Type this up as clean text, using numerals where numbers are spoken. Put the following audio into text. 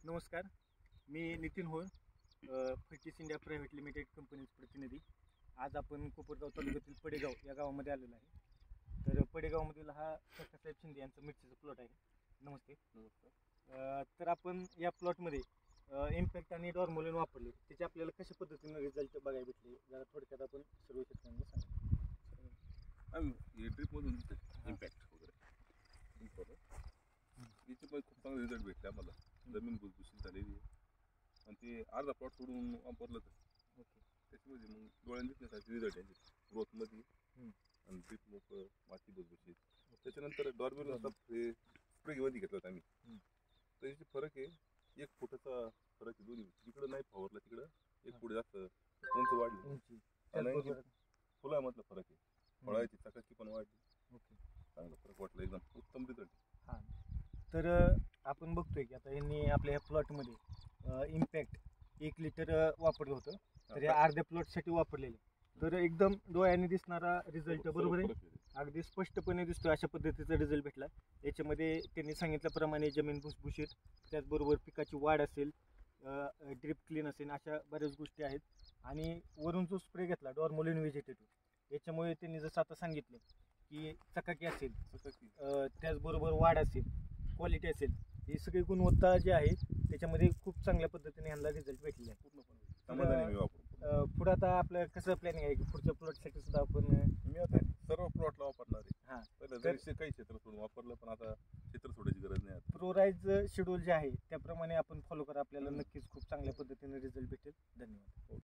नमस्कार, मी Nitin Hol, Fortis India private limited कंपनीचे प्रतिनिधी. आज आपण कोपरगाव तालुक्यातील पडेगाव या गावामध्ये आलेलो आहे. तर पडेगावमधील हा सखासाहेब शिंदे यांचा मिरचीचा प्लॉट आहे. नमस्ते. तर आपण या प्लॉटमध्ये इम्पॅक्ट आणि डॉर्मोलिन वापरले, त्याचे आपल्याला कशा पद्धतीने रिझल्ट बघायला भेटले जरा थोडक्यात आपण सर्व शेतकऱ्यांना सांगा. आम्ही ड्रीपमधून इम्पॅक्ट वगैरे याचे पण खूप चांगले रिझल्ट भेटले आम्हाला. जमीन भुसभुशीत झालेली आहे आणि ते अर्धा प्लॉट सोडून वापरलं तर ओके. त्याच्यामध्ये मग डोळ्यांनी दिसण्यासाठी रिझल्ट आहे ग्रोथमध्ये आणि ड्रीप मोकळं माती भुसभुशीत. त्याच्यानंतर डॉर्मेल हे स्प्रेमध्ये घेतलं होतं आम्ही. तर याचे फरक आहे, 1 फुटाचा फरक आहे दोन्ही. जिकडं नाही फवारलं तिकडं 1 फूट जास्त उंच वाढली आणि फुलामधला फरक आहे. फळाची चकाकी पण वाढली. ओके, चांगला फरक वाटला, एकदम उत्तम रिझल्ट. हां. तर आपण बघतोय की आता यांनी आपल्या ह्या प्लॉटमध्ये इम्पॅक्ट 1 लिटर वापरलं होतं, तर या अर्ध्या प्लॉटसाठी वापरलेले. तर एकदम डोळ्याने दिसणारा रिझल्ट बरोबर आहे, अगदी स्पष्टपणे दिसतोय. अशा पद्धतीचा रिझल्ट भेटला. याच्यामध्ये त्यांनी सांगितल्याप्रमाणे जमीन भुसभुशीत, त्याचबरोबर पिकाची वाढ असेल, ड्रिप क्लीन असेल, अशा बऱ्याच गोष्टी आहेत. आणि वरून जो स्प्रे घेतला डॉर्मोलिन व्हेजिटेटिव्ह, याच्यामुळे त्यांनी जसं आता सांगितलं की चकाकी असेल, त्याचबरोबर वाढ असेल, क्वालिटी असेल, ही सगळी गुणवत्ता जी आहे त्याच्यामध्ये खूप चांगल्या पद्धतीने ह्यांना रिझल्ट भेटलेला आहे. पूर्णपणे समाधानी मी वापरून. पुढे आता आपलं कसं प्लॅनिंग आहे की पुढच्या प्लॉटसाठी सुद्धा आपण मी आता सर्व प्लॉटला वापरणार आहे. हां, पहिलं जरी काही क्षेत्र सोडून वापरलं, पण आता क्षेत्र सोडायची गरज नाही. प्रोराइज शेड्यूल जे आहे त्याप्रमाणे आपण फॉलो करा, आपल्याला नक्कीच खूप चांगल्या पद्धतीने रिझल्ट भेटेल. धन्यवाद.